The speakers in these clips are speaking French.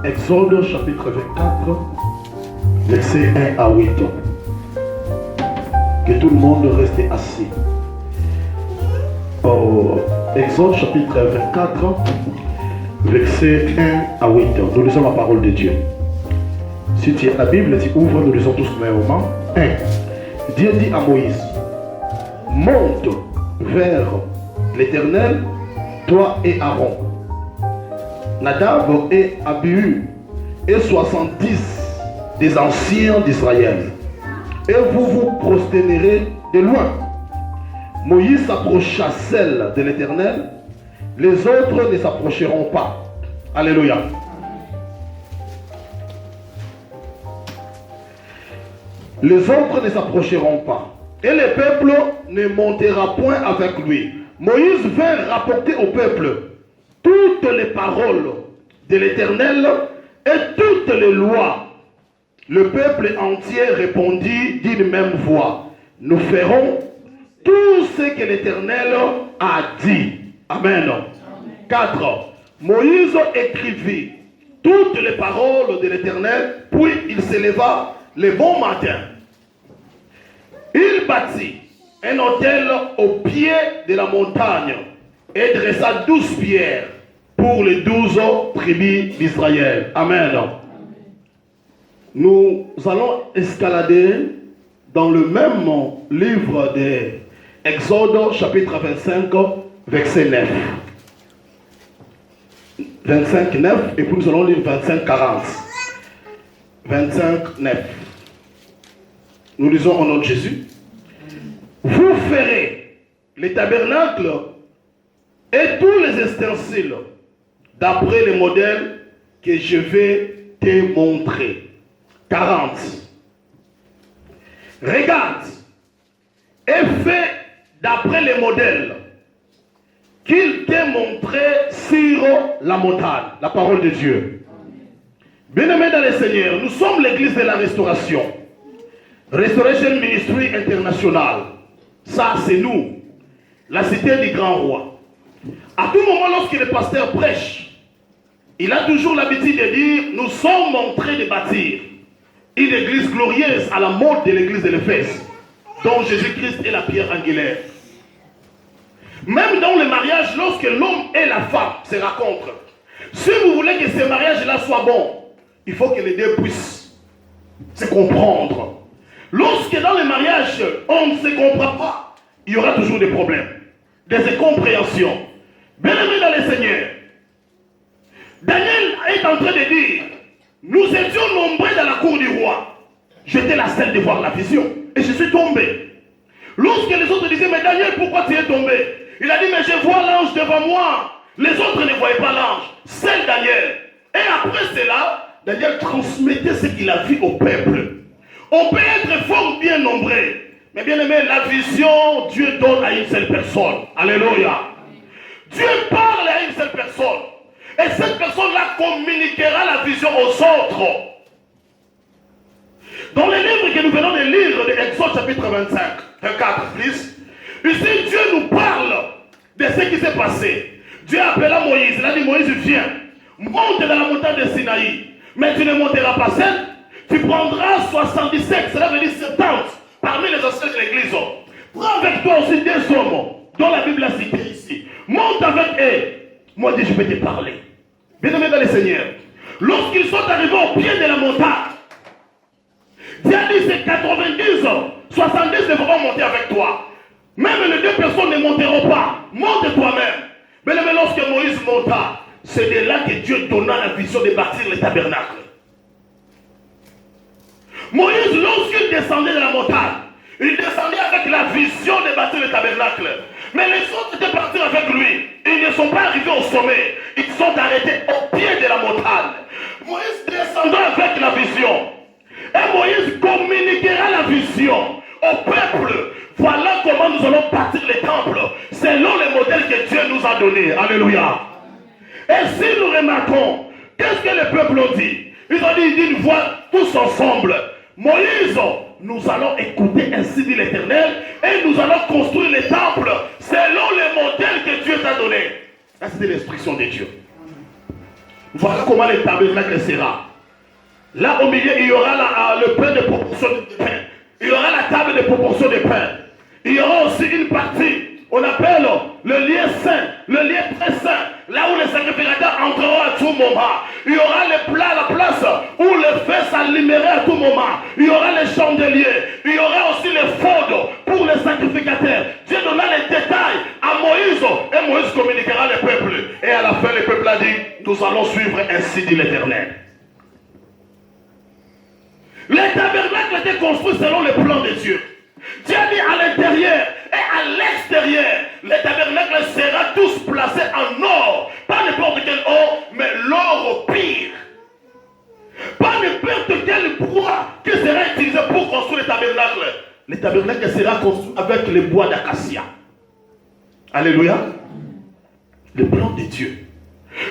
Exode chapitre 24, versets 1 à 8. Que tout le monde reste assis. Exode chapitre 24, versets 1 à 8. Nous lisons la parole de Dieu. Si tu as la Bible, tu ouvres, nous lisons tous premièrement. 1. Dieu dit à Moïse, monte vers l'Éternel, toi et Aaron, Nadab et Abihu, et 70 des anciens d'Israël, et vous vous prosternerez de loin. Moïse s'approcha celle de l'Éternel, les autres ne s'approcheront pas. Alléluia. Les autres ne s'approcheront pas, et le peuple ne montera point avec lui. Moïse vint rapporter au peuple toutes les paroles de l'Éternel et toutes les lois. Le peuple entier répondit d'une même voix, nous ferons tout ce que l'Éternel a dit. Amen. Amen. 4. Moïse écrivit toutes les paroles de l'Éternel, puis il se leva le bon matin. Il bâtit un autel au pied de la montagne et dressa 12 pierres pour les 12 tribus d'Israël. Amen. Nous allons escalader dans le même livre d'Exode, chapitre 25, verset 9. 25, 9, et puis nous allons lire 25, 40. 25, 9. Nous lisons au nom de Jésus. Vous ferez les tabernacles et tous les ustensiles d'après les modèles que je vais te montrer. 40. Regarde et fais d'après les modèles qu'il t'ait montré sur la montagne. La parole de Dieu. Bien-aimés dans le Seigneur, nous sommes l'église de la restauration. Restoration Ministry International. Ça, c'est nous, la cité du grand roi. À tout moment, lorsque le pasteur prêche, il a toujours l'habitude de dire, nous sommes en train de bâtir une église glorieuse à la mode de l'église de l'Éphèse, dont Jésus-Christ est la pierre angulaire. Même dans le mariage, lorsque l'homme et la femme se rencontrent, si vous voulez que ce mariage-là soit bon, il faut que les deux puissent se comprendre. Lorsque dans le mariage, on ne se comprend pas, il y aura toujours des problèmes, des incompréhensions. Bien-aimés dans le Seigneur, Daniel est en train de dire, nous étions nombreux dans la cour du roi. J'étais la seule de voir la vision. Et je suis tombé. Lorsque les autres disaient, mais Daniel, pourquoi tu es tombé? Il a dit, mais je vois l'ange devant moi. Les autres ne voyaient pas l'ange. Seul Daniel. Et après cela, Daniel transmettait ce qu'il a vu au peuple. On peut être fort ou bien nombreux. Mais bien aimé, la vision, Dieu donne à une seule personne. Alléluia. Dieu parle à une seule personne. Et cette personne-là communiquera la vision aux autres. Dans les livres que nous venons de lire, de Exode chapitre 25, 24 plus, ici Dieu nous parle de ce qui s'est passé. Dieu appela Moïse. Il a dit, Moïse, viens, monte dans la montagne de Sinaï. Mais tu ne monteras pas seul. Tu prendras 77, cela veut dire 70, parmi les anciens de l'église. Prends avec toi aussi des hommes, dont la Bible a cité ici. Monte avec eux. Moi, je vais te parler. Bien-aimés dans le Seigneur, lorsqu'ils sont arrivés au pied de la montagne, Dieu a dit c'est 90, 70 devront monter avec toi. Même les deux personnes ne monteront pas. Monte toi-même. Mais lorsque Moïse monta, c'est de là que Dieu donna la vision de bâtir le tabernacle. Moïse, lorsqu'il descendait de la montagne, il descendait avec la vision de bâtir le tabernacle. Mais les autres étaient partis avec lui. Ils ne sont pas arrivés au sommet. Ils sont arrêtés au pied de la montagne. Moïse descendant avec la vision. Et Moïse communiquera la vision au peuple. Voilà comment nous allons bâtir les temples selon le modèle que Dieu nous a donné. Alléluia. Et si nous remarquons, qu'est-ce que le peuple a dit? Ils ont dit d'une voix tous ensemble. Moïse, nous allons écouter ainsi dit l'Éternel et nous allons construire les temples selon le modèle que Dieu t'a donné. Ça, c'était l'instruction de Dieu. Voilà comment le tabernacle sera. Là au milieu, il y aura le pain de proportion de pain. Il y aura la table de proportion de pain. Il y aura aussi une partie, on appelle le lieu saint, le lieu très saint, là où les sacrificateurs entreront à tout moment. Il y aura les plats, la place où le feu s'allumerait à tout moment. Il y aura les chandeliers. Il y aura aussi les faudes pour les sacrificateurs. Dieu donna les détails à Moïse et Moïse communiquera le peuple. Et à la fin, le peuple a dit, nous allons suivre ainsi dit l'Éternel. Le tabernacle était construit selon le plan de Dieu. Dieu a dit à l'intérieur et à l'extérieur, le tabernacle sera tous placés en or. Pas n'importe quel or, mais l'or pire. Pas n'importe quel bois qui sera utilisé pour construire le tabernacle. Le tabernacle sera construit avec le bois d'acacia. Alléluia. Le plan de Dieu.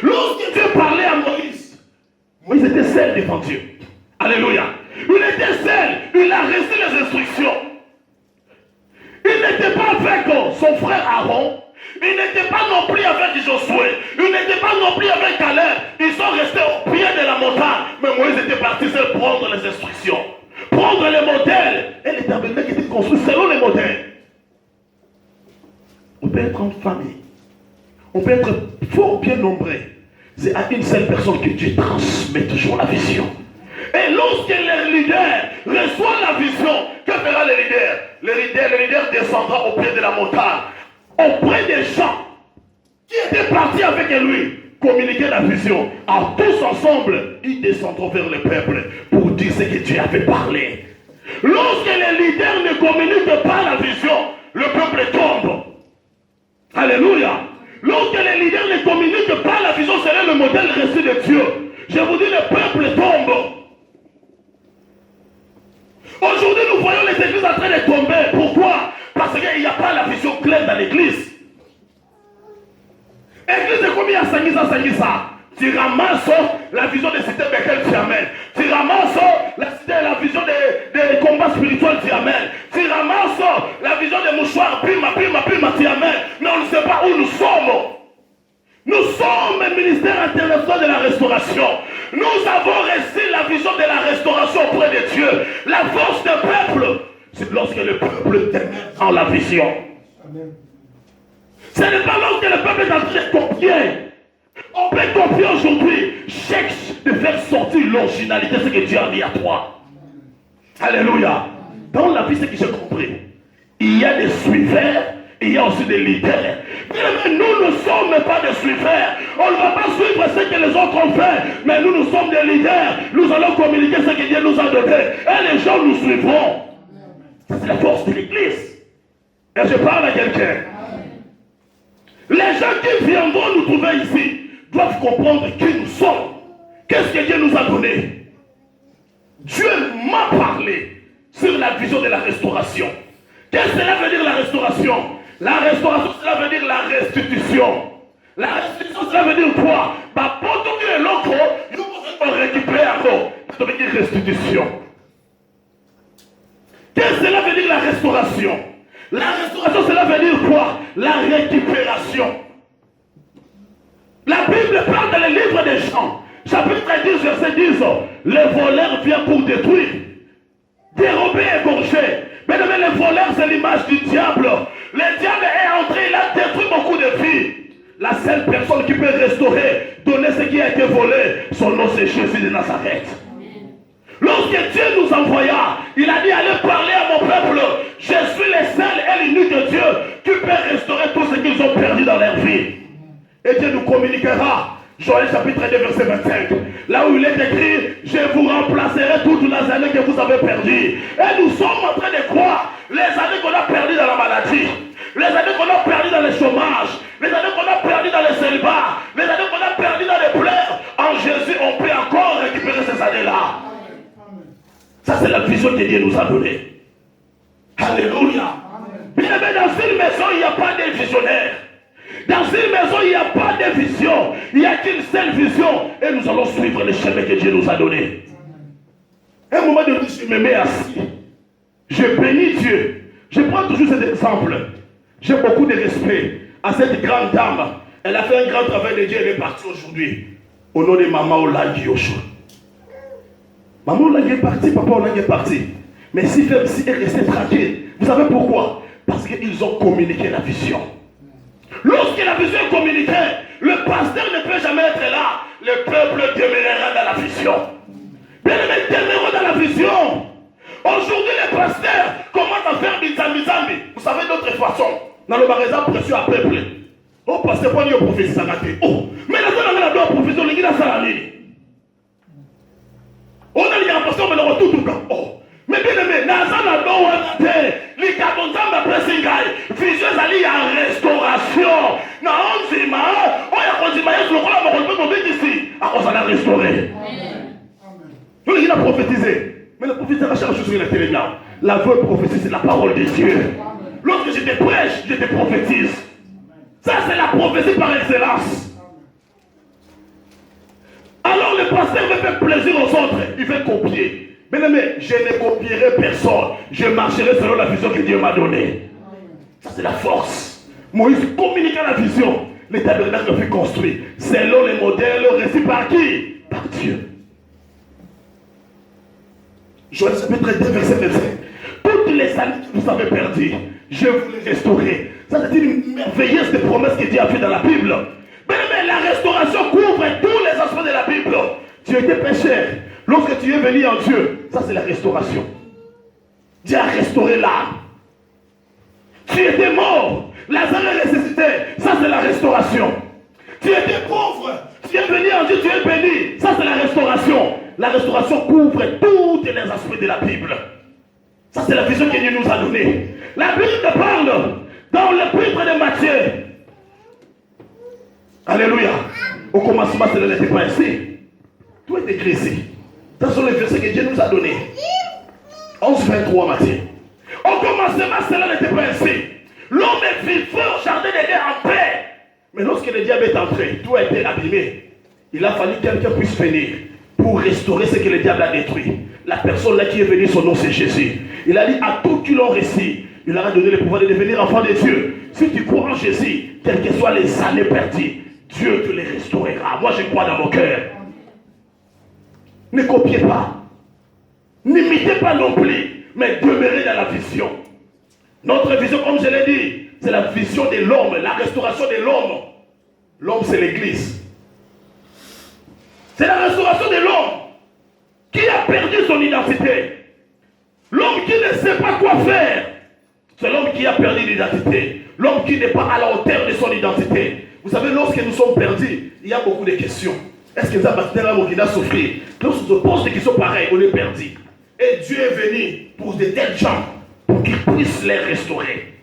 Lorsque Dieu parlait à Moïse, Moïse était seul devant Dieu. Alléluia. Il était seul. Il a reçu les instructions. Il n'était pas avec son frère Aaron. Il n'était pas non plus avec Josué. Il n'était pas non plus avec Caleb. Ils sont restés au pied de la montagne. Mais Moïse était parti seul prendre les instructions. Prendre les modèles. Et les tabernacles étaient construits selon les modèles. On peut être en famille. On peut être fort bien nombreux. C'est à une seule personne que Dieu transmet toujours la vision. Et lorsque le leader reçoit la vision, que fera le leader? Le leader descendra au pied de la montagne, auprès des gens qui étaient partis avec lui, communiquer la vision. Alors tous ensemble, ils descendront vers le peuple pour dire ce que Dieu avait parlé. Lorsque le leader ne communique pas la vision, le peuple tombe. Alléluia. Lorsque le leader ne communique pas la vision, c'est le modèle reçu de Dieu. Je vous dis, le peuple tombe. Aujourd'hui, nous voyons les églises en train de tomber. Pourquoi? Parce qu'il n'y a pas la vision claire dans l'église. Église de combien Sangisa? Tu ramasses la vision des cités Bethel, tu amènes. Tu ramasses la vision des combats spirituels, tu amènes. Tu ramasses la vision des mouchoirs, pima, tu amènes. Mais on ne sait pas où nous sommes. Nous sommes un ministère international de la restauration. Nous avons reçu la vision de la restauration auprès de Dieu. La force du peuple, c'est lorsque le peuple demeure dans la vision. Amen. Ce n'est pas lorsque le peuple est en train de copier. On peut copier aujourd'hui. Cherche de faire sortir l'originalité, ce que Dieu a mis à toi. Alléluia. Dans la vie, ce que j'ai compris, il y a des suiveurs. Il y a aussi des leaders. Mais nous ne sommes pas des suiveurs. On ne va pas suivre ce que les autres ont fait. Mais nous sommes des leaders. Nous allons communiquer ce que Dieu nous a donné. Et les gens nous suivront. Ça, c'est la force de l'église. Et je parle à quelqu'un. Les gens qui viendront nous trouver ici doivent comprendre qui nous sommes. Qu'est-ce que Dieu nous a donné? Dieu m'a parlé sur la vision de la restauration. Qu'est-ce que cela veut dire la restauration? La restauration, cela veut dire la restitution. La restitution, cela veut dire quoi? Pour tout le locaux, nous devons récupérer encore. Ça veut dire restitution. Qu'est-ce que cela veut dire la restauration? La restauration, cela veut dire quoi? La récupération. La Bible parle dans le livre des Jean, chapitre 10, verset 10, les voleurs viennent pour détruire, dérober et égorger. Mais le voleur, c'est l'image du diable. Le diable est entré, il a détruit beaucoup de vies. La seule personne qui peut restaurer, donner ce qui a été volé, son nom c'est Jésus de Nazareth. Lorsque Dieu nous envoya, il a dit allez parler à mon peuple. Je suis le seul et l'unique Dieu qui peut restaurer tout ce qu'ils ont perdu dans leur vie. Et Dieu nous communiquera. Joël chapitre 2 verset 25. Là où il est écrit, je vous remplacerai toutes les années que vous avez perdues. Et nous sommes en train de croire les années qu'on a perdues dans la maladie, les années qu'on a perdues dans le chômage, les années qu'on a perdues dans le célibat, les années qu'on a perdues dans les pleurs. En Jésus, on peut encore récupérer ces années-là. Ça, c'est la vision que Dieu nous a donnée. Alléluia. Bien aimé, dans une maison, il n'y a pas de visionnaire. Dans une maison, il n'y a pas de vision. Il n'y a qu'une seule vision. Et nous allons suivre le chemin que Dieu nous a donné. À un moment donné, je me mets assis. Je bénis Dieu. Je prends toujours cet exemple. J'ai beaucoup de respect à cette grande dame. Elle a fait un grand travail de Dieu. Elle est partie aujourd'hui. Au nom de Maman Olangi Yoshua. Maman Olangi est partie, Papa Olangi est parti. Mais si elle est restée tranquille. Vous savez pourquoi? Parce qu'ils ont communiqué la vision. Lorsque la vision est communiquée, le pasteur ne peut jamais être là. Le peuple demeurera dans la vision. Bien aimé, demeurons dans la vision. Aujourd'hui, les pasteurs commencent à faire des zambi. Vous savez d'autres façons. Dans le magasin précieux à peuple. Oh, pasteur, pas ni au prophétie. Oh, mais la zone a la prophétie, on est dans la ligne. On a dit à pasteur, mais on tout le temps. Oh. Mais bien aimé, Nazana doit les Kabonzamba Pressingai, vision ali en restauration. Na onzima, on a onzima, il faut qu'on a ici. À cause de la restaurer. Nous il a prophétisé. Mais la prophétie va changer sur la télé là. La vraie prophétie, c'est la parole de Dieu. Lorsque je te prêche, je te prophétise. Ça, c'est la prophétie par excellence. Alors le pasteur veut faire plaisir aux autres. Il veut copier. Bien aimé, je ne copierai personne. Je marcherai selon la vision que Dieu m'a donnée. Ça, c'est la force. Moïse communiqua la vision. Le tabernacle fut construit selon les modèles reçus par qui? Par Dieu. Joël chapitre 2 verset 25. Toutes les années que vous avez perdues, je vous les restaurerai. Ça, c'est une merveilleuse des promesses que Dieu a fait dans la Bible. Bien aimé, la restauration couvre tous les aspects de la Bible. Tu étais pécheur. Lorsque tu es venu en Dieu, ça c'est la restauration. Dieu a restauré l'âme. Tu étais mort, Lazare est ressuscité, ça c'est la restauration. Tu étais pauvre, tu es venu en Dieu, tu es béni, ça c'est la restauration. La restauration couvre tous les aspects de la Bible. Ça c'est la vision que Dieu nous a donnée. La Bible parle dans l'épître de Matthieu. Alléluia. Au commencement, cela n'était pas ainsi. Tout est écrit ici. Ce sont les versets que Dieu nous a donnés. 11-23 Matthieu. Au commencement, cela n'était pas ainsi. L'homme vivait au jardin d'Éden en paix. Mais lorsque le diable est entré, tout a été abîmé. Il a fallu que quelqu'un puisse venir pour restaurer ce que le diable a détruit. La personne là qui est venue, son nom c'est Jésus. Il a dit à tous qui l'ont reçu, il leur a donné le pouvoir de devenir enfant de Dieu. Si tu crois en Jésus, quelles que soient les années perdues, Dieu te les restaurera. Moi je crois dans mon cœur. Ne copiez pas. N'imitez pas non plus. Mais demeurez dans la vision. Notre vision, comme je l'ai dit, c'est la vision de l'homme. La restauration de l'homme. L'homme, c'est l'église. C'est la restauration de l'homme qui a perdu son identité. L'homme qui ne sait pas quoi faire. C'est l'homme qui a perdu l'identité. L'homme qui n'est pas à la hauteur de son identité. Vous savez, lorsque nous sommes perdus, il y a beaucoup de questions. Est-ce que ça va souffrir? Lorsqu'on se pose des questions pareilles, on est perdu. Et Dieu est venu pour de tels gens, pour qu'il puisse les restaurer.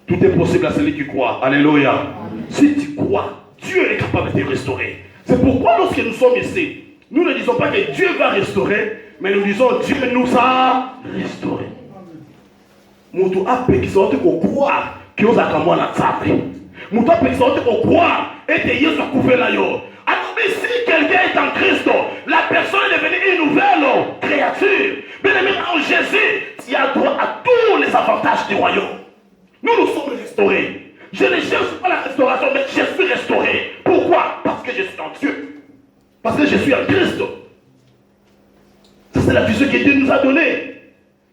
Tout est possible à celui qui croit. Alléluia. Amen. Si tu crois, Dieu est capable de te restaurer. C'est pourquoi lorsque nous sommes ici, nous ne disons pas que Dieu va restaurer, mais nous disons Dieu nous a restaurés. Mutu ape qui sont croire que nous avons la table. Mutu ape qui sont croire et que Dieu soit couvert là. Si quelqu'un est en Christ, la personne est devenue une nouvelle créature. Bien aimé, en Jésus, il y a droit à tous les avantages du royaume. Nous sommes restaurés. Je ne cherche pas la restauration, mais je suis restauré. Pourquoi? Parce que je suis en Dieu. Parce que je suis en Christ. Ça, c'est la vision que Dieu nous a donnée.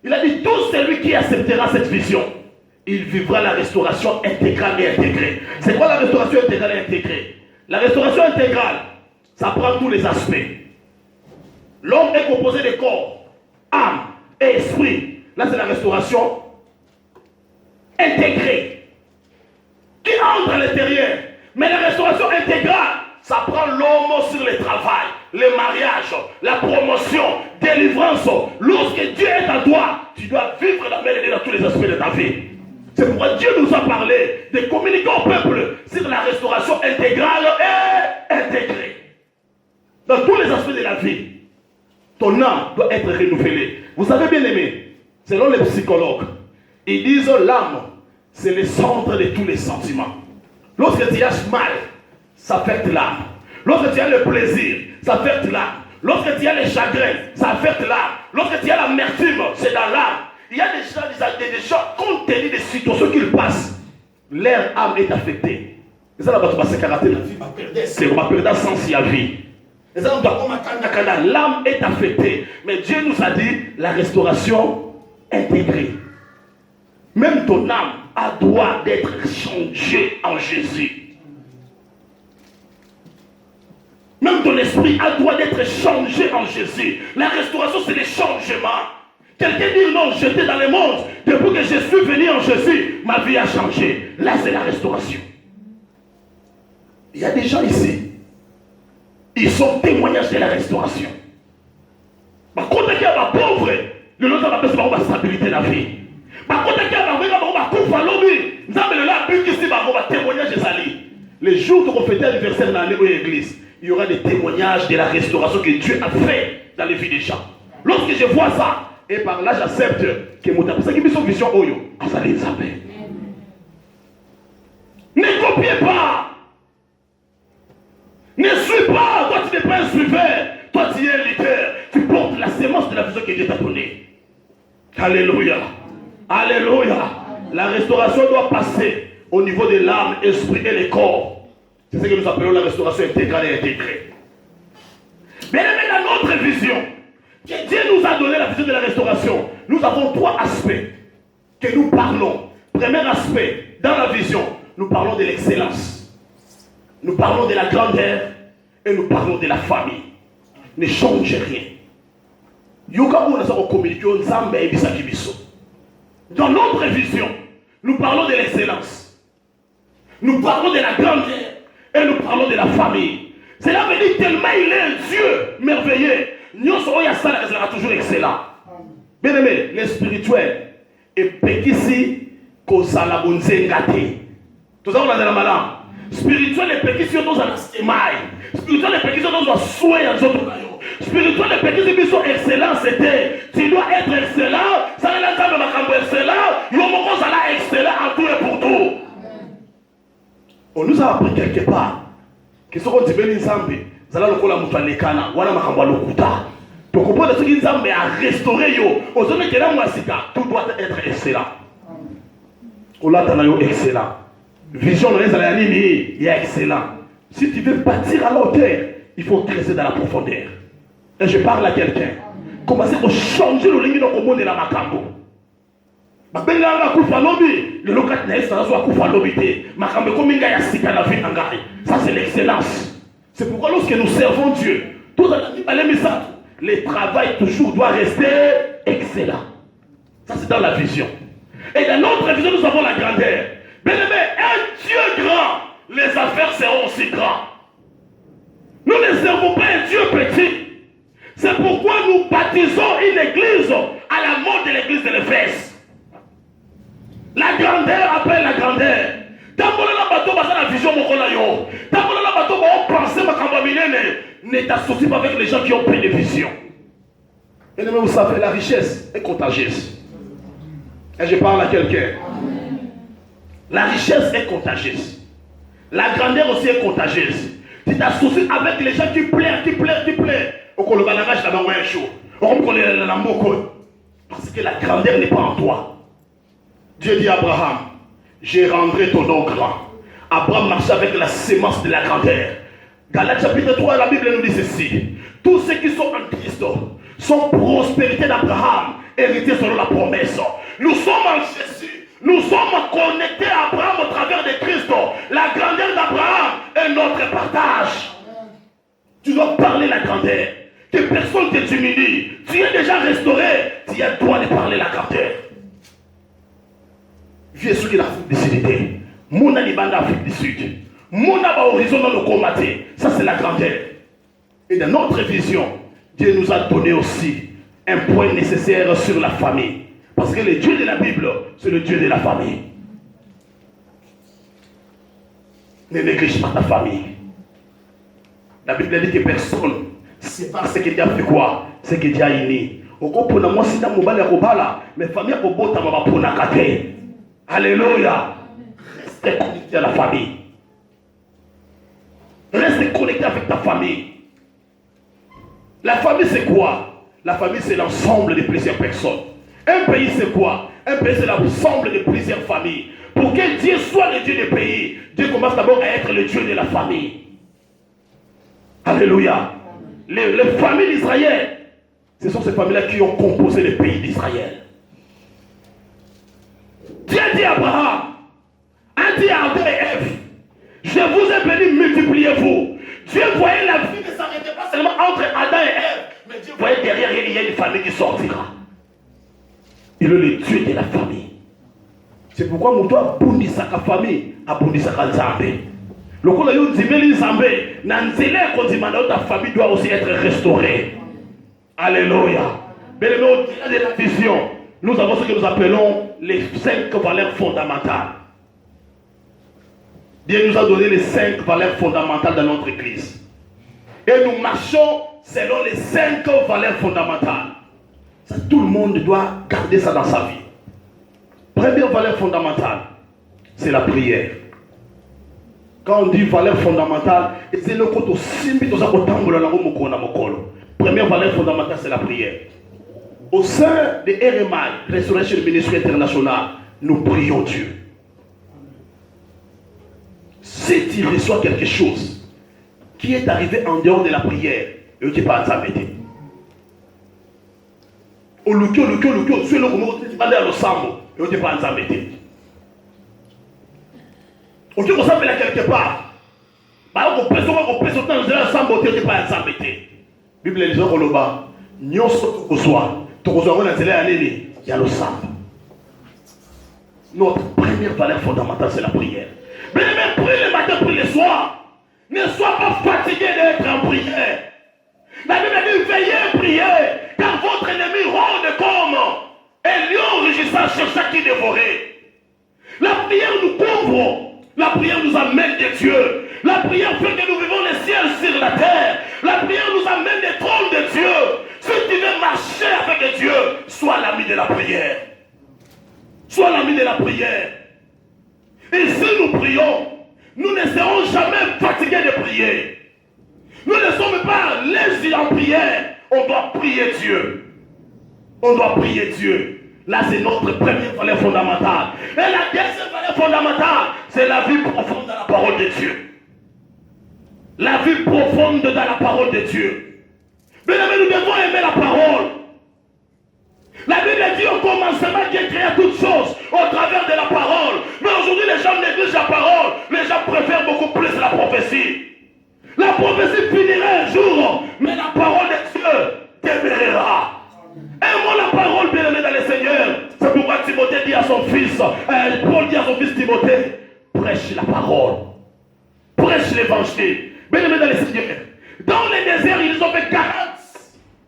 Il a dit, tout celui qui acceptera cette vision, il vivra la restauration intégrale et intégrée. C'est quoi la restauration intégrale et intégrée? La restauration intégrale, ça prend tous les aspects. L'homme est composé de corps, âme et esprit. Là, c'est la restauration intégrée qui entre à l'intérieur. Mais la restauration intégrale, ça prend l'homme sur le travail, le mariage, la promotion, délivrance. Lorsque Dieu est en toi, tu dois vivre la mélodie dans tous les aspects de ta vie. C'est pourquoi Dieu nous a parlé de communiquer au peuple sur la restauration intégrale et intégrée. Dans tous les aspects de la vie, ton âme doit être renouvelée. Vous savez bien aimé, selon les psychologues, ils disent l'âme, c'est le centre de tous les sentiments. Lorsque tu as mal, ça affecte l'âme. Lorsque tu as le plaisir, ça affecte l'âme. Lorsque tu as le chagrin, ça affecte l'âme. Lorsque tu as l'amertume, c'est dans l'âme. Il y a des gens, compte tenu des situations qu'ils passent, leur âme est affectée. Et ça, là-bas, tu vas se caractériser la vie, on va perdre sens à vie. Et ça, l'âme est affectée. Mais Dieu nous a dit la restauration intégrée. Même ton âme a droit d'être changée en Jésus. Même ton esprit a droit d'être changé en Jésus. La restauration, c'est le changement. Quelqu'un dit non, j'étais dans le monde. Depuis que je suis venu en Jésus, ma vie a changé. Là, c'est la restauration. Il y a des gens ici. Ils sont témoignages de la restauration. Par contre, il y a ma pauvre. Le nom de la personne, c'est ma stabilité de la vie. Par contre, il y a ma témoignage de Sali. Les jours que vous fêtez l'anniversaire dans l'église, il y aura des témoignages de la restauration que Dieu a fait dans les vies des gens. Lorsque je vois ça, et par là j'accepte que mon tapis, qui son vision oyo, vous allez les appeler. Ne copiez pas. Ne suis pas. Toi tu n'es pas un suiveur. Toi tu es un leader. Tu portes la sémence de la vision que Dieu t'a donnée. Alléluia. Alléluia. La restauration doit passer au niveau de l'âme, l'esprit et le corps. C'est ce que nous appelons la restauration intégrale et intégrée. Mais dans notre vision, que Dieu nous a donné la vision de la restauration, nous avons trois aspects que nous parlons. Premier aspect, dans la vision, nous parlons de l'excellence. Nous parlons de la grandeur et nous parlons de la famille. Ne change rien. Dans notre vision, nous parlons de l'excellence. Nous parlons de la grandeur et nous parlons de la famille. Cela veut dire tellement il est un Dieu merveilleux. Nous sera toujours excellent. Bien aimé, le spirituel est petit kozala bonzengate. Tout ça on a dans la malade. Spirituel est petit si on a stemai. Spirituel est petit si on a soin en autres cailloux. Spirituel est petit si on excellent c'était. Tu dois être excellent. Ça n'est pas le macambo excellent. Yomoko sera excellent en tout et pour tout. On nous a appris quelque part que ce qu'on dit bien ensemble. Zala lokola mutalekana wana makamba lokuta. Tu comprends ce qu'ils ont à restaurer yo. Ozone kela mwasika, tout doit être excellent. Ola tanayo excellent. Vision de l'année, il est excellent. Si tu veux bâtir à la hauteur, il faut creuser dans la profondeur. Et je parle à quelqu'un. Commencez à changer le ligne au monde de la makambo. Ça c'est l'excellence. C'est pourquoi lorsque nous servons Dieu, le travail toujours doit rester excellent. Ça c'est dans la vision. Et dans notre vision, nous avons la grandeur. Bien aimé, un Dieu grand, les affaires seront aussi grandes. Nous ne servons pas un Dieu petit. C'est pourquoi nous baptisons une église à la mode de l'église de l'Éphèse. La grandeur appelle la grandeur. La vision ne t'associe pas avec les gens qui ont pris des visions. Et vous savez, la richesse est contagieuse. Et je parle à quelqu'un. La richesse est contagieuse. La grandeur aussi est contagieuse. Tu t'associes avec les gens qui plaisent. Parce que la grandeur n'est pas en toi. Dieu dit à Abraham, je rendrai ton nom grand. Abraham marchait avec la sémence de la grandeur. Galates chapitre 3, la Bible nous dit ceci. ici, tous ceux qui sont en Christ sont prospérité d'Abraham, héritiers selon la promesse. Nous sommes en Jésus, nous sommes connectés à Abraham au travers de Christ. La grandeur d'Abraham est notre partage. Tu dois parler la grandeur. Que personne ne t'humilie. Tu es déjà restauré. Tu as le droit de parler la grandeur. Viens sur l'Afrique du Sud. Mon Alibanda Afrique du Sud. Mon horizon dans le combat. Ça c'est la grandeur. Et dans notre vision, Dieu nous a donné aussi un point nécessaire sur la famille. Parce que le Dieu de la Bible, c'est le Dieu de la famille. Ne néglige pas ta famille. La Bible dit que personne ne sait pas ce que Dieu a fait quoi, ce que Dieu a uni. Au coup moi si dans mon bal mais famille a bota ma pour na kate. Alléluia. Reste connecté à la famille. Reste connecté avec ta famille. La famille c'est quoi? La famille c'est l'ensemble de plusieurs personnes. Un pays c'est quoi? Un pays c'est l'ensemble de plusieurs familles. Pour que Dieu soit le Dieu des pays, Dieu commence d'abord à être le Dieu de la famille. Alléluia. Les familles d'Israël, ce sont ces familles-là qui ont composé le pays d'Israël. Dieu dit à Abraham, a dit à Adam et Ève, je vous ai béni, multipliez-vous. Dieu voyait la vie ne s'arrêtait pas seulement entre Adam et Ève, mais Dieu voyait derrière il y a une famille qui sortira. Il est le Dieu de la famille. C'est pourquoi mon doigt bondi sa famille, a bondi sa Nzambe. Le coup de l'Unzimeli Nzambe, Nanzele Konzimana, ta famille doit aussi être restaurée. Alléluia. Mais au-delà de la vision, nous avons ce que nous appelons les 5 valeurs fondamentales. Dieu nous a donné les 5 valeurs fondamentales dans notre église. Et nous marchons selon les 5 valeurs fondamentales. Ça, tout le monde doit garder ça dans sa vie. Première valeur fondamentale, c'est la prière. Quand on dit valeur fondamentale, c'est le côté simple de la première valeur fondamentale, c'est la prière. Au sein de RMI, Restoration Ministry International, nous prions Dieu. Si tu reçois quelque chose qui est arrivé en dehors de la prière, tu ne peux pas t'embêter. Au lukio, c'est le moment où tu vas aller à l'Osambo, tu ne peux pas t'embêter. Au lieu de s'embêter quelque part, on peut se temps de l'Osambo, tu ne peux pas t'embêter. Bible dit que le bas, nous sommes au soir, tu reçois un télé à l'année, il y a l'Osambo. Notre première valeur fondamentale, c'est la prière. Mais même prie le matin, prie le soir. Ne sois pas fatigué d'être en prière. La Bible dit veillez et priez, car votre ennemi rôde comme un lion rugissant cherchant qui dévorer. La prière nous couvre. La prière nous amène de Dieu. La prière fait que nous vivons le ciel sur la terre. La prière nous amène des trônes de Dieu. Si tu veux marcher avec Dieu, sois l'ami de la prière. Sois l'ami de la prière. Et si nous prions, nous ne serons jamais fatigués de prier. Nous ne sommes pas lésés en prière. On doit prier Dieu. On doit prier Dieu. Là, c'est notre première valeur fondamentale. Et la deuxième valeur fondamentale, c'est la vie profonde dans la parole de Dieu. La vie profonde dans la parole de Dieu. Mais nous devons aimer la parole. La Bible dit au commencement Dieu créa toutes choses au travers de la parole. Mais aujourd'hui les gens négligent la parole. Les gens préfèrent beaucoup plus la prophétie. La prophétie finira un jour, mais la parole de Dieu demeurera. Aimons la parole, bien-aimé dans le Seigneur. C'est pourquoi Timothée dit à son fils, Paul dit à son fils Timothée, prêche la parole. Prêche l'évangile. Bien-aimé dans le Seigneur. Dans les déserts, ils ont fait 40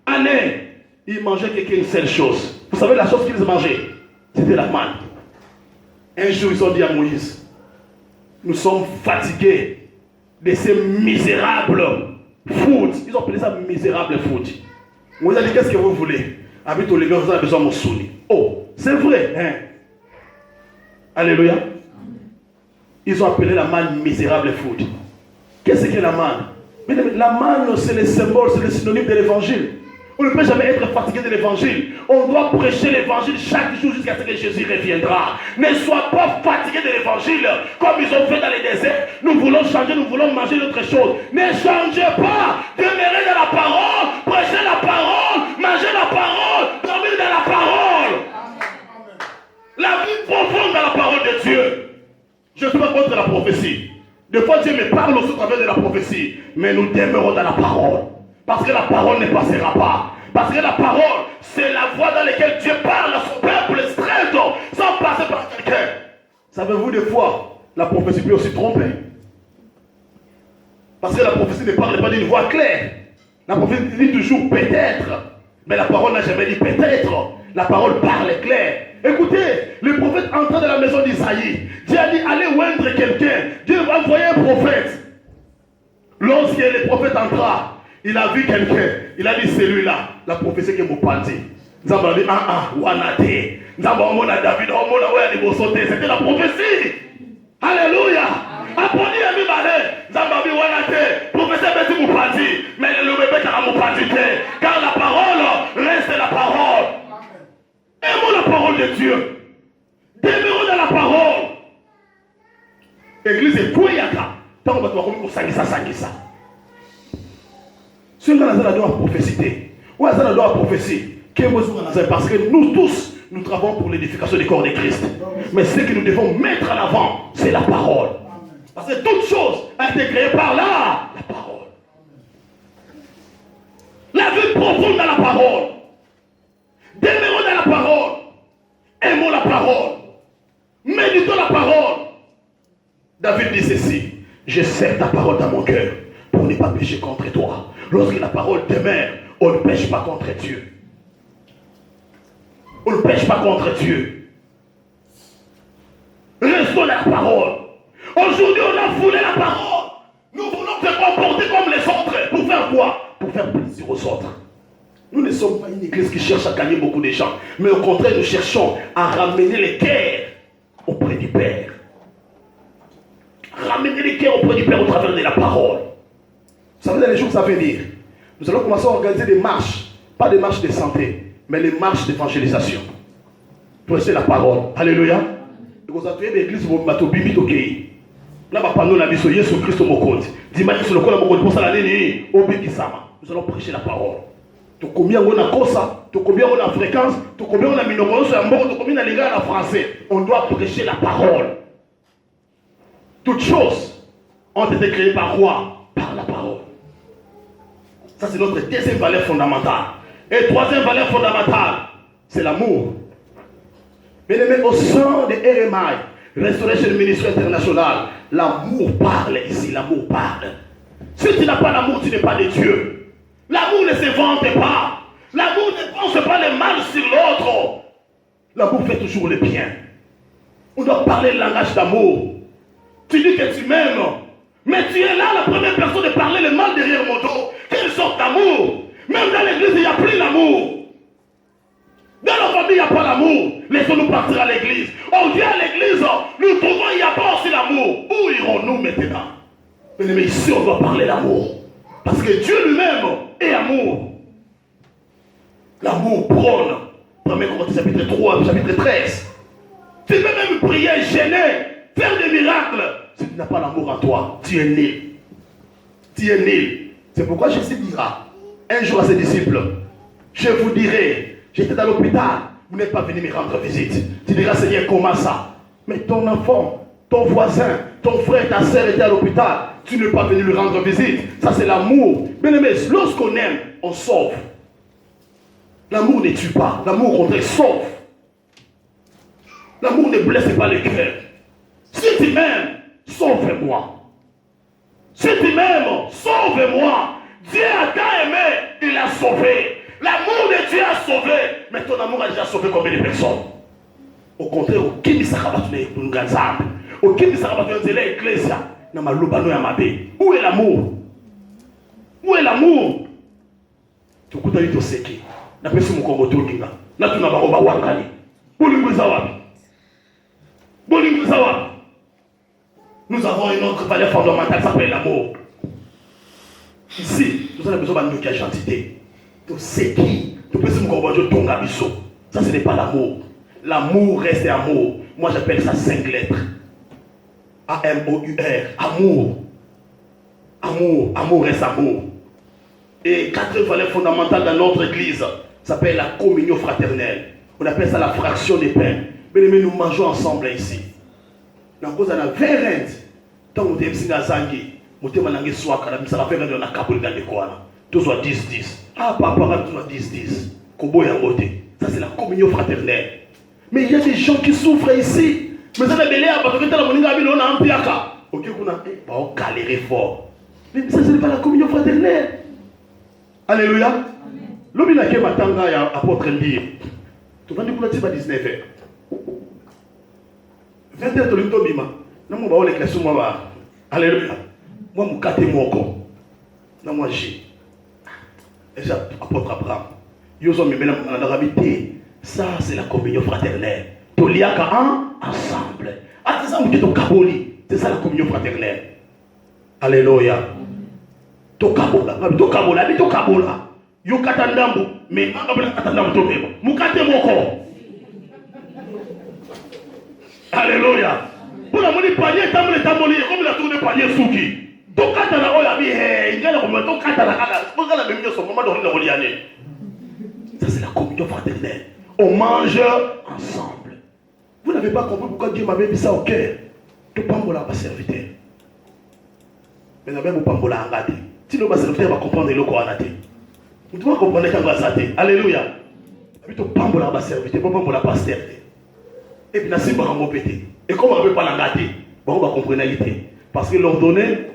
années. Ils mangeaient qu'une seule chose. Vous savez la chose qu'ils mangeaient? C'était la manne. Un jour, ils ont dit à Moïse, nous sommes fatigués de ces misérables food. Ils ont appelé ça misérable food. Moïse a dit, qu'est-ce que vous voulez? Habite au légumes, vous avez besoin de moussouli. Oh, c'est vrai. Hein? Alléluia. Ils ont appelé la manne misérable food. Qu'est-ce que la manne? Mais la manne, c'est le symbole, c'est le synonyme de l'évangile. On ne peut jamais être fatigué de l'évangile. On doit prêcher l'évangile chaque jour jusqu'à ce que Jésus reviendra. Ne sois pas fatigué de l'évangile comme ils ont fait dans les déserts. Nous voulons changer, nous voulons manger d'autres choses. Ne changez pas. Demeurez dans de la prophétie. Des fois, Dieu me parle aussi au travers de la prophétie. Mais nous demeurons dans la parole. Parce que la parole ne passera pas. Parce que la parole, c'est la voie dans laquelle Dieu parle à son peuple straight, sans passer par quelqu'un. Savez-vous, des fois, la prophétie peut aussi tromper. Parce que la prophétie ne parle pas d'une voix claire. La prophétie dit toujours peut-être. Mais la parole n'a jamais dit peut-être. La parole parle clair. Écoutez, le prophète entra dans la maison d'Isaïe. Dieu a dit, allez oindre quelqu'un. Dieu va envoyer un prophète. Lorsque le prophète entra, il a vu quelqu'un. Il a dit, celui-là, la prophétie qui m'a dit. Nous avons dit, wanate. Nous avons dit, David, c'était la prophétie. Alléluia. Aponi ami balé, Zambabi wanate, professeur Betty Moupadi, mais le bébé car Moupadi, car la parole reste la parole. Aimons la parole de Dieu. Demeurons dans la parole. Église est Kouéaka. Tant qu'on va te sangisa. Si on a la doit prophéciter, ou on a la doit prophétie, parce que nous tous, nous travaillons pour l'édification du corps de Christ. Mais ce que nous devons mettre en avant, c'est la parole. Parce que toute chose a été créée par là, la parole. La vie profonde dans la parole. Demeurons dans la parole. Aimons la parole. Méditons la parole. David dit ceci. Je serre ta parole dans mon cœur pour ne pas pécher contre toi. Lorsque la parole demeure, on ne pêche pas contre Dieu. On ne pêche pas contre Dieu. Restons dans la parole. Aujourd'hui, on a foulé la parole. Nous voulons se comporter comme les autres. Pour faire quoi? Pour faire plaisir aux autres. Nous ne sommes pas une église qui cherche à gagner beaucoup de gens. Mais au contraire, nous cherchons à ramener les cœurs auprès du Père. Ramener les cœurs auprès du Père au travers de la parole. Vous savez, dans les jours à venir, nous allons commencer à organiser des marches. Pas des marches de santé, mais les marches d'évangélisation. Pour rester la parole. Alléluia. Et vous avez l'église, vous m'avez bimbi toqué. Là, nous avons dit Jésus Christ au compte. Dis-moi sur le col pour ça l'année, au Békisama. Nous allons prêcher la parole. Tu combien on a cosa, tu combien on a fréquence, tu combien on a minoroso, tu combien on a les gars en français. On doit prêcher la parole. Toutes choses ont été créées par quoi? Par la parole. Ça, c'est notre deuxième valeur fondamentale. Et troisième valeur fondamentale, c'est l'amour. Bien aimé, au sein de RMI, Restoration Ministry International, l'amour parle ici, l'amour parle. Si tu n'as pas l'amour, tu n'es pas de Dieu. L'amour ne se vante pas. L'amour ne pense pas le mal sur l'autre. L'amour fait toujours le bien. On doit parler le langage d'amour. Tu dis que tu m'aimes, mais tu es là la première personne de parler le mal derrière mon dos. Quelle sorte d'amour? Même dans l'église, il n'y a plus l'amour. Dans la famille, il n'y a pas l'amour. Laissons-nous partir à l'église. On vient à l'église, nous trouvons qu'il n'y a pas aussi l'amour. Où irons-nous maintenant? Mais ici, on doit parler l'amour. Parce que Dieu lui-même est amour. L'amour prône. 1 Corinthiens chapitre 3, chapitre 13. Tu peux même prier, gêner, faire des miracles. Si tu n'as pas l'amour en toi, tu es nul. Tu es nul. C'est pourquoi Jésus dira un jour à ses disciples, je vous dirai, j'étais dans l'hôpital, vous n'êtes pas venu me rendre visite. Tu diras, Seigneur, comment ça? Mais ton enfant, ton voisin, ton frère, ta soeur était à l'hôpital, tu n'es pas venu lui rendre visite. Ça, c'est l'amour. Bien aimé, lorsqu'on aime, on sauve. L'amour ne tue pas, l'amour au contraire sauve. L'amour ne blesse pas le cœur. Si tu m'aimes, sauve-moi. Si tu m'aimes, sauve-moi. Dieu a tant aimé, il a sauvé. L'amour de Dieu a sauvé. Mais ton amour a déjà sauvé combien de personnes? Au contraire, aucun ne s'est rabattu pour nous gagner. Aucun ne s'est rabattu pour l'église. Où est l'amour? Où est l'amour? Tu écoutes à l'ito seki. Na pesi mukongo tokinga. Na tuna baroba wakani. Bolinguza wapi? Bolinguza wapi? Nous avons une autre valeur fondamentale qui s'appelle l'amour. Ici, nous avons besoin de la gentillité. Tu sais qui? Tu peux se dire que ça, ce n'est pas l'amour. L'amour reste amour. Moi, j'appelle ça 5 lettres. A-M-O-U-R. Amour. Amour. Amour reste amour. Et 4 valeurs fondamentales dans notre église s'appelle la communion fraternelle. On appelle ça la fraction des pains. Mais nous mangeons ensemble ici. La cause de la vérité. Tant que tu es Zangi, tu es Swaka, ça va faire un Kabul dans les coins. Tout soit 10-10. Ah, papa, tout soit 10-10. Kobo et Angoté. Ça, c'est la communion fraternelle. Mais il y a des gens qui souffrent ici. Mais ça, c'est la Piaka. Ok, on a galéré fort. Mais ça, ce n'est pas la communion fraternelle. Alléluia. L'homme il a qu'à m'attendre à apôtre dire. Tu vas dire que tu vas 19h. 20h, tu vas dire bima. Non, moi, je vais aller moi. Alléluia. Moi, je vais me mon corps. Non, moi, j'ai. Et ça, apôtre Abraham. Yoso me mena na rabité. Ça, c'est la communion fraternelle. Toliaka ensemble. Ah, c'est ça, on dit ton kaboli. C'est ça la communion fraternelle. Alléluia. To kabola, to kabola, to kabola. Yo katandambu, mais abla katandambu to bebo. Mukate moko. Alléluia. Pour la moni panier tamle tamoli comme la tour de panier souki. To katana oya bi he, ngala ko to katana kala. Ko ngala be mio so mama do na oliane. Ça c'est la communion fraternelle. On mange ensemble. Vous n'avez pas compris pourquoi Dieu m'avait mis ça au cœur. To pambola ba serviteur. Mais n'avez pas pambola ngati. Si le serviteur va comprendre le Coran, vous devez comprendre quand va s'attendre. Alléluia. Plutôt pambola va serviteur, pas pambola pasteur. Et puis nasi va en péter. Et comme on ne peut pas l'engager, on va comprendre l'idée. Parce que l'ordonné,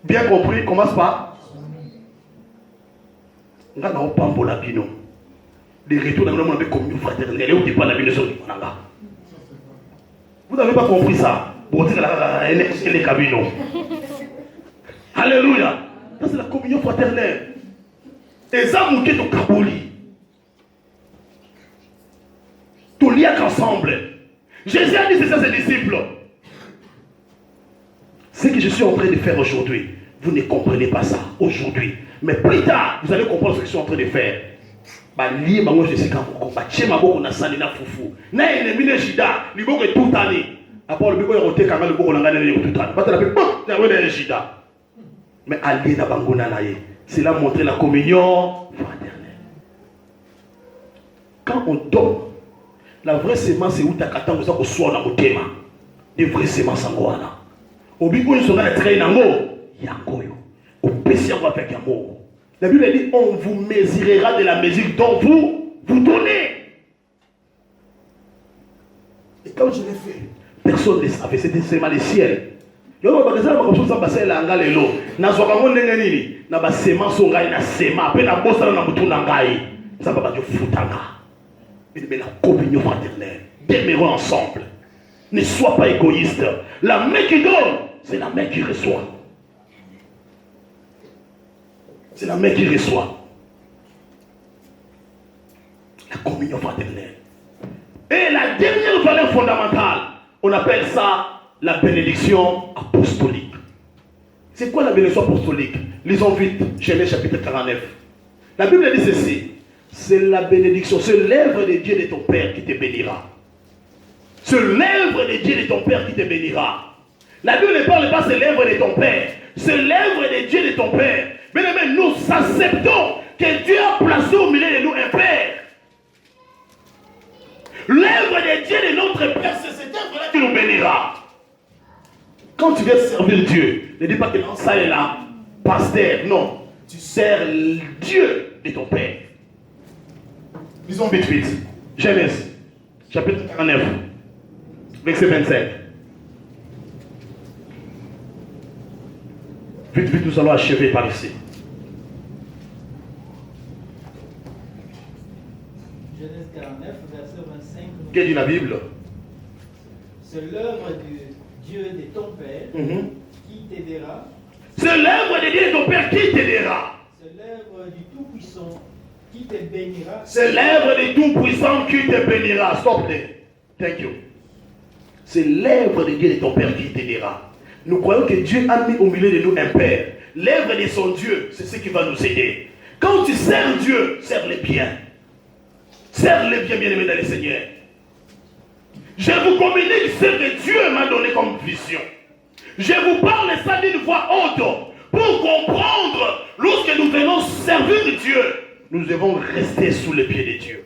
bien compris, commence par. On a un pambola bino. Les retours dans le monde comme une fraternelle. Où n'est pas la bino sur le Konanga. Vous n'avez pas compris ça. Vous dites que les cabinets. Alléluia. Ça c'est la communion fraternelle. Et ça mouké de Kaboli. Tout lié ensemble. Jésus a dit c'est ça ses disciples. Ce que je suis en train de faire aujourd'hui, vous ne comprenez pas ça aujourd'hui. Mais plus tard, vous allez comprendre ce que je suis en train de faire. Bah lié bango je sais quand bah tchema boko na sali na fufu. Na ennemi ne jida, li boko tout année. Après le biko yote kanga le boko na ngana le tout année. Pas la pe bon, na wele jida. Mais allié na bangona naye, c'est là montrer la communion fraternelle. Quand on donne, la vraie sémence c'est où ta kata vous a soit na motema. Des vraies sémences en goana. Au biko ils sont dans le train nango, yangoyo. Au péché on va faire yango. La Bible dit on vous mesurera de la mesure dont vous donnez. Et quand je l'ai fait, personne ne savait, c'était seulement le ciel. Yo ba kazala ba kosa ba sela ngale lo na zoka ngo ndenge nini na ba sema so ngai na sema pe na bosa na mutu na ngai ça va pas te futanga mais la communion fraternelle demeurons ensemble, ne sois pas égoïste. La main qui donne c'est la main qui reçoit, c'est la main qui reçoit. La communion fraternelle. Et la dernière valeur fondamentale, on appelle ça la bénédiction apostolique. C'est quoi la bénédiction apostolique? Lisons vite, Genèse chapitre 49. La Bible dit ceci. C'est la bénédiction, c'est l'œuvre de Dieu de ton Père qui te bénira. C'est l'œuvre de Dieu de ton Père qui te bénira. La Bible ne parle pas c'est l'œuvre de ton Père. C'est l'œuvre de Dieu de ton Père. Mais nous acceptons que Dieu a placé au milieu de nous un Père. L'œuvre de Dieu de notre Père, c'est cette œuvre-là qui nous bénira. Quand tu viens servir Dieu, ne dis pas que non, ça est là, pasteur. Non, tu sers Dieu de ton Père. Lisons vite vite. Genèse, chapitre 49, verset 25. Vite vite, nous allons achever par ici. Genèse 49, verset 25. Qu'est-ce dit la Bible? C'est l'œuvre de Dieu de ton Père qui t'aidera. C'est l'œuvre de Dieu de ton Père qui t'aidera. C'est l'œuvre du Tout-Puissant qui te bénira. C'est l'œuvre du Tout-Puissant qui te bénira. Stop there. Thank you. C'est l'œuvre de Dieu de ton Père qui t'aidera. Nous croyons que Dieu a mis au milieu de nous un Père. L'œuvre de son Dieu, c'est ce qui va nous aider. Quand tu sers Dieu, sers-le bien. Sers-le bien, bien-aimé dans le Seigneur. Je vous communique ce que Dieu m'a donné comme vision. Je vous parle ça d'une voix haute pour comprendre lorsque nous venons servir Dieu, nous devons rester sous les pieds de Dieu.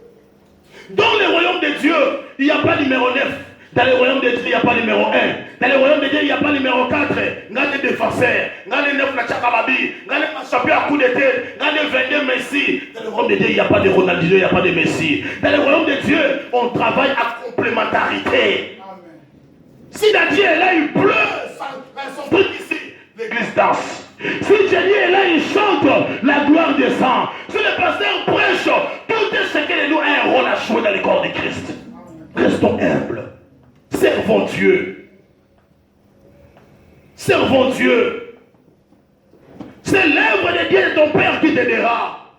Dans le royaume de Dieu, il n'y a pas numéro 9. Dans le royaume de Dieu, il n'y a pas numéro 1. Dans le royaume de Dieu, il n'y a pas numéro 4. Il y a des défenseurs. Il y a des 9 Nachakababi. Il y a des champions à coup de tête. Il y a des 22 Messi. Dans le royaume de Dieu, il n'y a pas de Ronaldinho, il n'y a pas de Messi. Dans le royaume de Dieu, on travaille à complémentarité. Si Dieu est là, il pleut. Son truc ici. L'église danse. Si Dieu est là, il chante. La gloire descend. Si le pasteur prêche, tout est chacun de nous a un rôle à jouer dans le corps de Christ. Restons humbles. Servons Dieu. Servons Dieu. C'est l'œuvre de Dieu de ton Père qui t'aidera.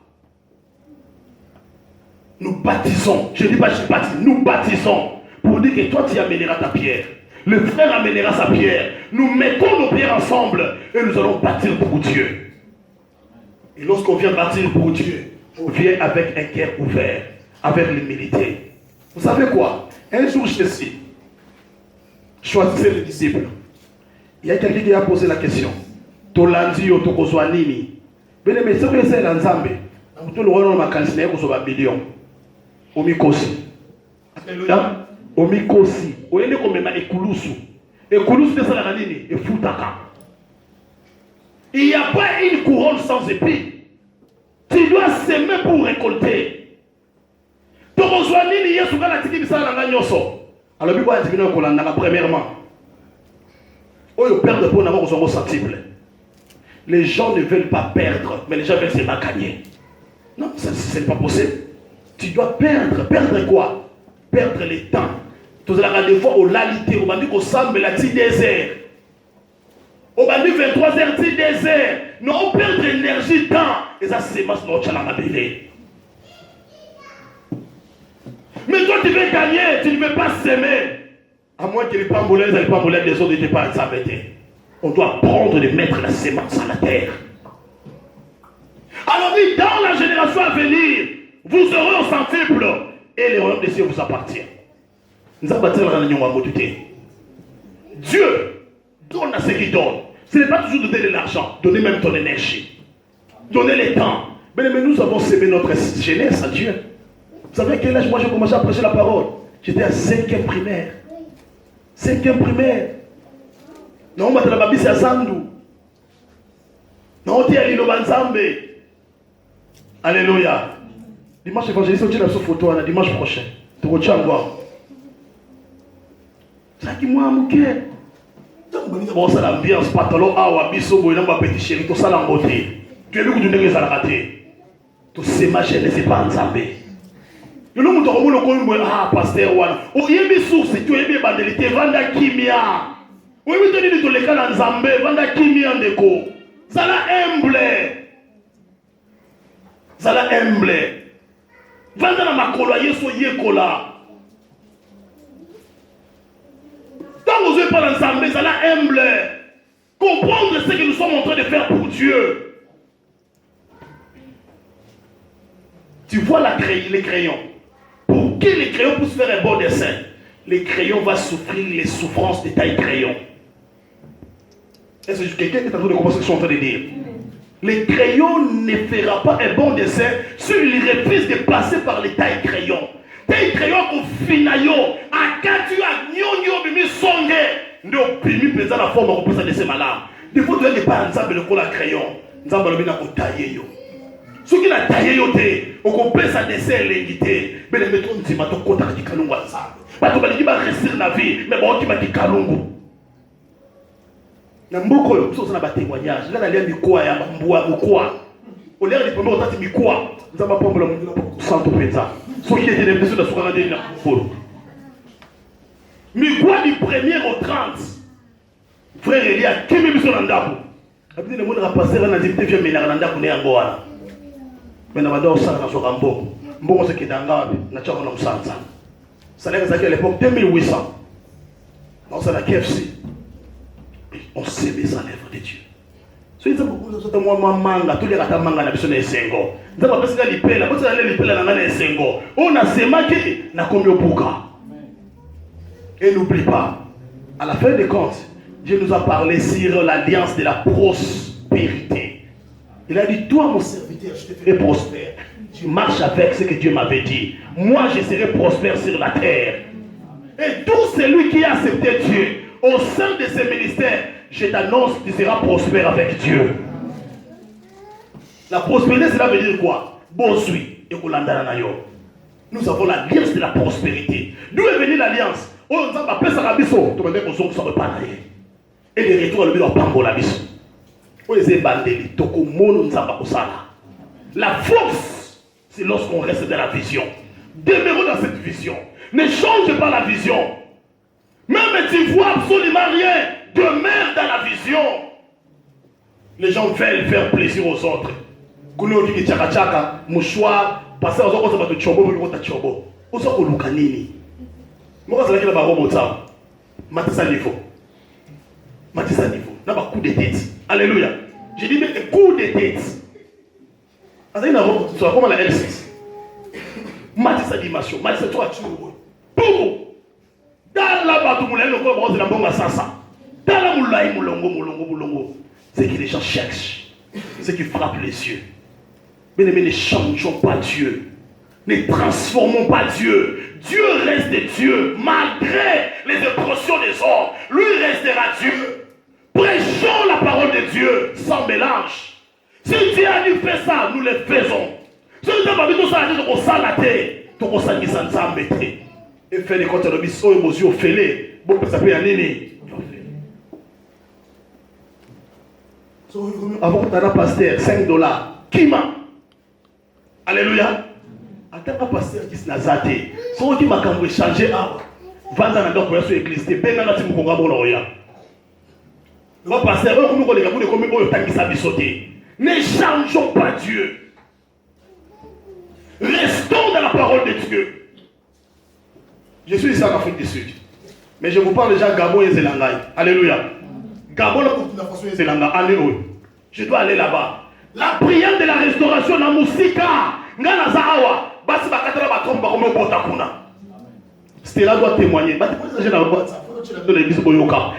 Nous baptisons. Je ne dis pas je baptise. Nous baptisons. Pour dire que toi tu amèneras ta pierre. Le frère amènera sa pierre. Nous mettons nos pierres ensemble et nous allons bâtir pour Dieu. Et lorsqu'on vient bâtir pour Dieu, on vient avec un cœur ouvert, avec l'humilité. Vous savez quoi? Un jour, Jésus choisissait les disciples. Il y a quelqu'un qui a posé la question. Tolandi otokozwa nini? Bene mais c'est que c'est l'ensemble. Tout le monde m'a candidaté pour sauver million. Omikosi. Alléluia. Omikosi. Oyende komema ekulusu. Ekulusu c'est ça la nini? Efutaka. Il n'y a pas une couronne sans épis. Tu dois s'aimer pour récolter. Tokozwa nini Yesu kana tiki bisala na nyoso. Alors Bible a dit que premièrement, les gens ne veulent pas perdre, mais les gens veulent se gagner. Non, ce n'est pas possible. Tu dois perdre. Perdre quoi? Perdre le temps. Tu as des fois au lalité, au bandit au sambe la ti désert. Au bandit 23h ti désert. Non, perdre énergie, temps. Et ça c'est ma notre chalama bébé. Mais toi tu veux gagner, tu ne veux pas s'aimer. À moins que les pambolaises et les pambolaises des autres n'étaient pas s'arrêter. On doit apprendre de mettre la sémence à la terre. Alors dit, dans la génération à venir, vous serez au centuple et le royaume des cieux vous appartient. Dieu donne à ceux qui donnent. Ce n'est pas toujours donner de l'argent, donner même ton énergie. Donner le temps. Mais nous avons sémé notre jeunesse à Dieu. Vous savez à quel âge moi j'ai commencé à prêcher la parole? J'étais à 5e primaire. 5e primaire. Non, je suis à Zandu. Non, je suis à Lilobanzambe. Alléluia. Dimanche évangéliste, on tire la photo dimanche prochain. Tu retiens encore. Ça qui moi, mon cœur. Bon, ça l'ambiance, pantalon, awa, biso, boy, n'a petit chéri, tout ça l'emboté. Tu es vu que tu n'es pas raté. Tout c'est ma chaîne, c'est pas en zambé. Le nom de ton ah, pasteur, ou y a des sources, tu es bien bandelité, vanda kimia. Oui, mais tu dis que les cas en zambé, vanda kimia en déco. Ça l'a humble. Ça l'a humble. Vanda na makolo, yeso yekola. Quand vous n'êtes pas ensemble, ça l'a humble. Comprendre ce que nous sommes en train de faire pour Dieu. Tu vois les crayons. Pour que les crayons puissent faire un bon dessin, les crayons vont souffrir les souffrances des tailles crayons. Est-ce que quelqu'un est en train de comprendre ce que je suis en train de dire? Les crayons ne fera pas un bon dessin s'il refuse de passer par les tailles crayons. Tailles crayons au finayo, à quand tu as nyonyo bimi songe, ne bimi pesa la forme on peut ça dessin malade. Des fois tu as des pas ensemble le cola crayon, nous avons le na tailler yo. Ce qui a taillé yo te, on peut ça dessin l'égalité, mais les méthodes c'est ma to kota ki kalungu ensemble. Pas to baliki ba réussir la vie, mais bon qui m'a dit kalungu. Na mboko yo, ça na ba témoignage, là na mikoa ya mbwa mkoa. Au l'air du premier temps mikoa, nous avons pas problème de santo pesa. Ce qui était des personnes de soirée de l'Afrique. Mais quoi du 1er au 30? Frère Elia, qui m'a mis sur l'andabo? Après, le monde a passé à la dictée, je vais l'andabo à Angola. Mais on va dire ça dans son rambo. Bon, c'est qui est en garde, n'a pas de sang. Ça n'est qu'à l'époque 2800. On s'est à la KFC. On s'est mis en œuvre de Dieu. Soyez beaucoup de moi, manga, tous les ratas manga na bisone sengo. Nzaba pesi ka lipela, pesi ka lipela na ngana sengo. On a semaki na kombio buka. Et n'oublie pas, à la fin des comptes, Dieu nous a parlé sur l'alliance de la prospérité. Il a dit, toi mon serviteur, je te ferai prospère. Tu marches avec ce que Dieu m'avait dit. Moi je serai prospère sur la terre. Et tout celui qui a accepté Dieu au sein de ces ministères, je t'annonce que tu seras prospère avec Dieu. La prospérité, cela veut dire quoi? Bosui et nous avons l'alliance de la prospérité. D'où est venue l'alliance? Et les retours le la force, c'est lorsqu'on reste dans la vision. Demeurons dans cette vision. Ne change pas la vision. Même si tu vois absolument rien, demeure dans la vision. Les gens veulent faire plaisir aux autres. Kuno qui tchaka tchaka, mouchoir, passer aux autres de chobo, pour le chobo. Aux autres, le canini. Moi, c'est là qu'il y a un robot. Matissa niveau. Matissa niveau. N'a pas coup de tête. Alléluia. J'ai dit, mais coup de tête. As-tu une robot? Tu vois comment la L6? Matissa dimension. Matissa, tu vois, tu vois. Boum! Dans la bateau, moulin, le corps, c'est la bombe à sasa. Dans la moulin, moulongo. C'est que les gens cherchent. C'est qui frappe les yeux. Mais ne changeons pas Dieu. Ne transformons pas Dieu. Dieu reste Dieu. Malgré les impressions des hommes, lui restera Dieu. Prêchons la parole de Dieu sans mélange. Si Dieu a dit faire ça, nous le faisons. Si nous avons dit tout ça, nous allons s'arrêter. Nous allons s'arrêter. Et faire des comptes de bisous et monsieur Félé. Bon, ça peut y aller. Avant que tu aies pasteur, $5. Qui m'a? Alléluia. Attends un pasteur qui s'est zaté. Si on dit que je vais changer, vendre dans l'église, c'est bien là que tu me comprends. Le pasteur, ne changeons pas Dieu. Restons dans la parole de Dieu. Je suis ici en Afrique du Sud. Mais je vous parle déjà Gabon et Zélangaï. Alléluia. Gabon, la façon de Zélanga. Alléluia. Je dois aller là-bas. La prière de la restauration dans Moussika. Ngana Zahawa. Basi bakatala batomba comme un botakuna. Stella doit témoigner.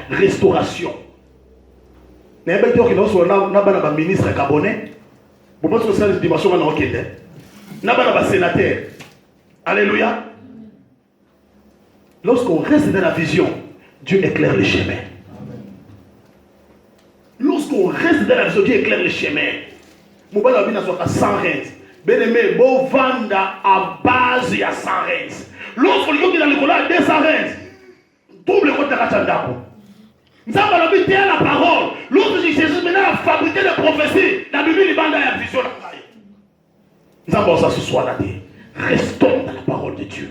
Restauration. Mais il y a des ministres gabonais. Vous pensez que c'est une dimension dans le sénateur. Alléluia. Lorsqu'on reste dans la vision, Dieu éclaire le chemin. Lorsqu'on reste dans la vision, Dieu éclaire le chemin. Mon bon ami n'a pas 100 rentes. Bien aimé, bon vanda à base à 100 rentes. Lorsqu'on est dans l'école à 200 rentes, double côté de la chandako. Nous avons la parole. Lorsque je cherche maintenant à fabriquer des prophéties, la Bible est bande à la vision. Nous avons ça ce soir là. Restons dans la parole de Dieu.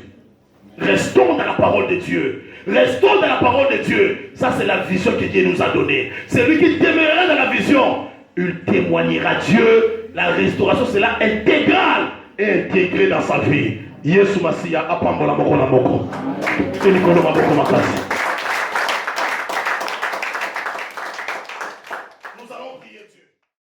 Restons dans la parole de Dieu. Restons dans la parole de Dieu. Ça, c'est la vision que Dieu nous a donnée. C'est lui qui demeurera dans la vision. Il témoignera Dieu. La restauration, c'est là intégrale et intégrée dans sa vie. Yesu Masiya apambola moko na moko. Elikolo maboko makasi.